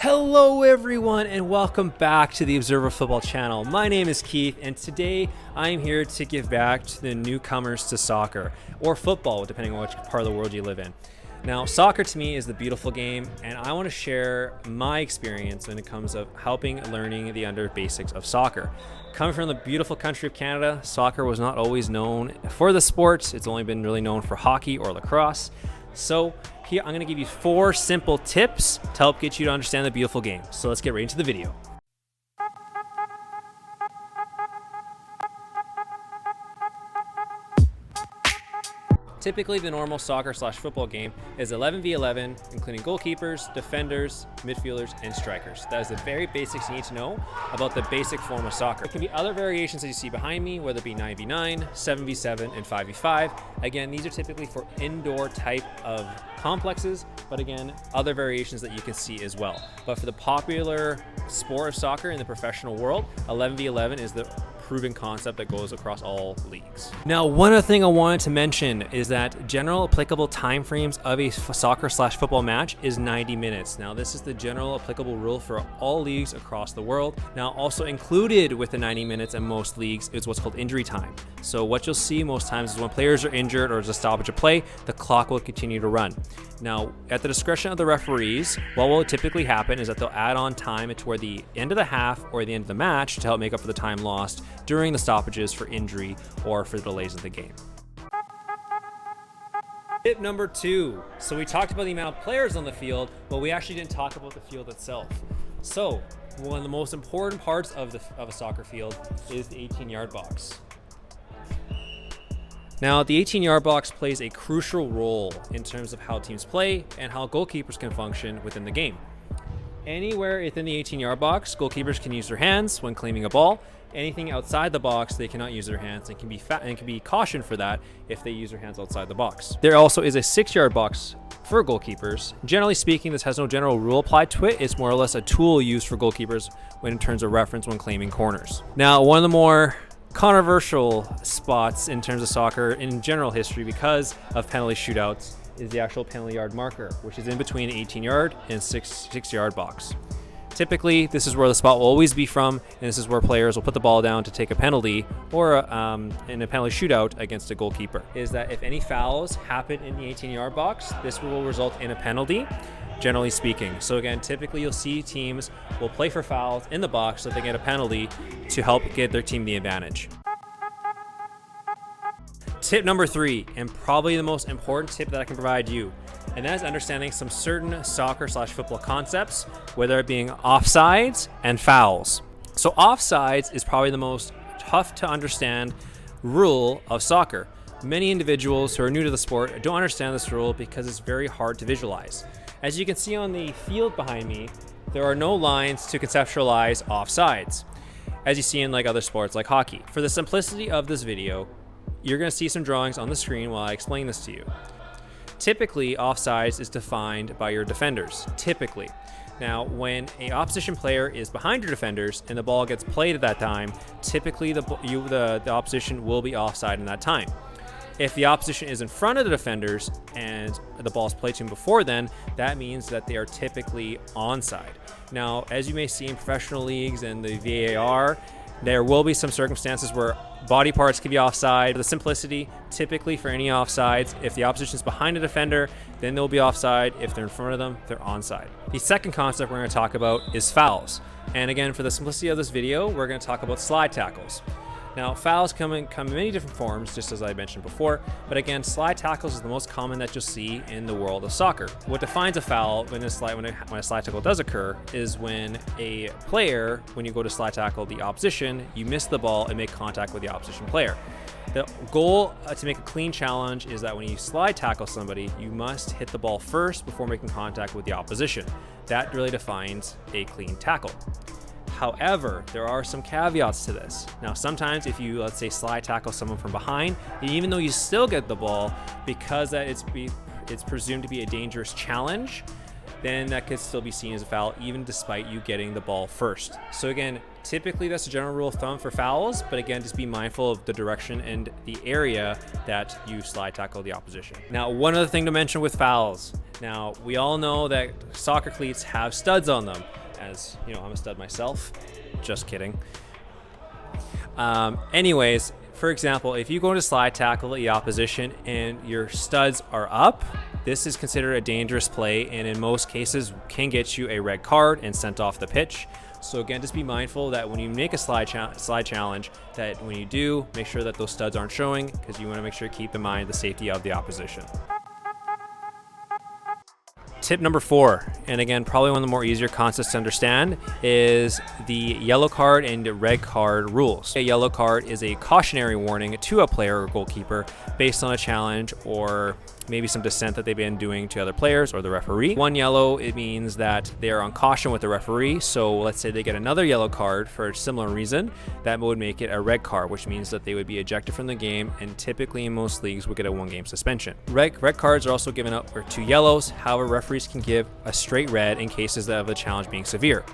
Hello everyone and welcome back to the Observer Football channel. My name is Keith and today I am here to give back to the newcomers to soccer or football, depending on which part of the world you live in. Now, soccer to me is the beautiful game, and I want to share my experience when it comes of helping learning the under basics of soccer. Coming from the beautiful country of Canada, soccer was not always known for the sport. It's only been really known for hockey or lacrosse. So here I'm going to give you 4 simple tips to help get you to understand the beautiful game. So let's get right into the video. Typically, the normal soccer/football game is 11v11, including goalkeepers, defenders, midfielders, and strikers. That is the very basics you need to know about the basic form of soccer. There can be other variations that you see behind me, whether it be 9v9, 7v7, and 5v5. Again, these are typically for indoor type of complexes, but again, other variations that you can see as well. But for the popular sport of soccer in the professional world, 11v11 is the proven concept that goes across all leagues. Now, one other thing I wanted to mention is that general applicable time frames of a soccer/football match is 90 minutes. Now, this is the general applicable rule for all leagues across the world. Now, also included with the 90 minutes in most leagues is what's called injury time. So what you'll see most times is when players are injured or there's a stoppage of play, the clock will continue to run. Now, at the discretion of the referees, what will typically happen is that they'll add on time toward the end of the half or the end of the match to help make up for the time lost during the stoppages for injury or for delays of the game. Tip number 2. So we talked about the amount of players on the field, but we actually didn't talk about the field itself. So one of the most important parts of a soccer field is the 18-yard box. Now, the 18-yard box plays a crucial role in terms of how teams play and how goalkeepers can function within the game. Anywhere within the 18-yard box, goalkeepers can use their hands when claiming a ball. Anything outside the box, they cannot use their hands and can be cautioned for that if they use their hands outside the box. There also is a 6-yard box for goalkeepers. Generally speaking, this has no general rule applied to it. It's more or less a tool used for goalkeepers in terms of reference when claiming corners. Now, one of the more controversial spots in terms of soccer in general history because of penalty shootouts is the actual penalty yard marker, which is in between the 18-yard and 6-yard box. Typically, this is where the spot will always be from, and this is where players will put the ball down to take a penalty or in a penalty shootout against a goalkeeper. Is that if any fouls happen in the 18-yard box, this will result in a penalty, generally speaking. So again, typically you'll see teams will play for fouls in the box so that they get a penalty to help get their team the advantage. Tip number 3, and probably the most important tip that I can provide you, and that is understanding some certain soccer/football concepts, whether it being offsides and fouls. So offsides is probably the most tough to understand rule of soccer. Many individuals who are new to the sport don't understand this rule because it's very hard to visualize. As you can see on the field behind me, there are no lines to conceptualize offsides, as you see in like other sports like hockey. For the simplicity of this video, you're going to see some drawings on the screen while I explain this to you. Typically, offsides is defined by your defenders, typically. Now, when an opposition player is behind your defenders and the ball gets played at that time, typically the opposition will be offside in that time. If the opposition is in front of the defenders and the ball is played to them before then, that means that they are typically onside. Now, as you may see in professional leagues and the VAR, there will be some circumstances where body parts can be offside. For the simplicity, typically for any offsides, if the opposition is behind a defender, then they'll be offside. If they're in front of them, they're onside. The second concept we're going to talk about is fouls. And again, for the simplicity of this video, we're going to talk about slide tackles. Now, fouls come in many different forms, just as I mentioned before, but again, slide tackles is the most common that you'll see in the world of soccer. What defines a foul when a slide tackle does occur is when a player, when you go to slide tackle the opposition, you miss the ball and make contact with the opposition player. The goal to make a clean challenge is that when you slide tackle somebody, you must hit the ball first before making contact with the opposition. That really defines a clean tackle. However, there are some caveats to this. Now, sometimes if you, let's say, slide tackle someone from behind, even though you still get the ball, because that it's presumed to be a dangerous challenge, then that could still be seen as a foul even despite you getting the ball first. So again, typically that's a general rule of thumb for fouls, but again, just be mindful of the direction and the area that you slide tackle the opposition. Now, one other thing to mention with fouls. Now, we all know that soccer cleats have studs on them. As you know, I'm a stud myself. Just kidding. Anyways, for example, if you go to slide tackle the opposition and your studs are up, this is considered a dangerous play, and in most cases can get you a red card and sent off the pitch. So again, just be mindful that when you make a slide challenge, that when you do, make sure that those studs aren't showing, because you want to make sure to keep in mind the safety of the opposition. Tip number 4, and again, probably one of the more easier concepts to understand, is the yellow card and red card rules. A yellow card is a cautionary warning to a player or goalkeeper based on a challenge or maybe some dissent that they've been doing to other players or the referee. One yellow, it means that they are on caution with the referee. So let's say they get another yellow card for a similar reason, that would make it a red card, which means that they would be ejected from the game, and typically in most leagues would get a 1-game suspension. Red cards are also given up for 2 yellows. However, referees can give a straight red in cases of the challenge being severe.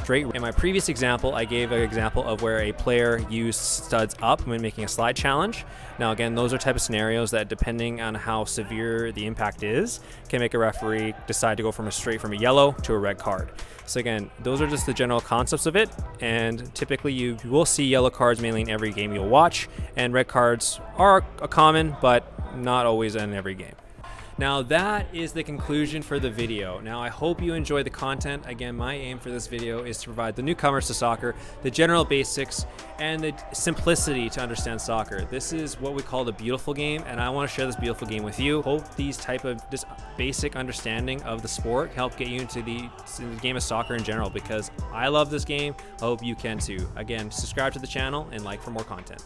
In my previous example, I gave an example of where a player used studs up when making a slide challenge. Now again, those are type of scenarios that, depending on how severe the impact is, can make a referee decide to go from a yellow to a red card. So again, those are just the general concepts of it, and typically you will see yellow cards mainly in every game you'll watch, and red cards are common, but not always in every game. Now that is the conclusion for the video. Now I hope you enjoyed the content. Again, my aim for this video is to provide the newcomers to soccer the general basics and the simplicity to understand soccer. This is what we call the beautiful game, and I want to share this beautiful game with you. Hope this basic understanding of the sport help get you into the game of soccer in general, because I love this game. I hope you can too. Again, subscribe to the channel and like for more content.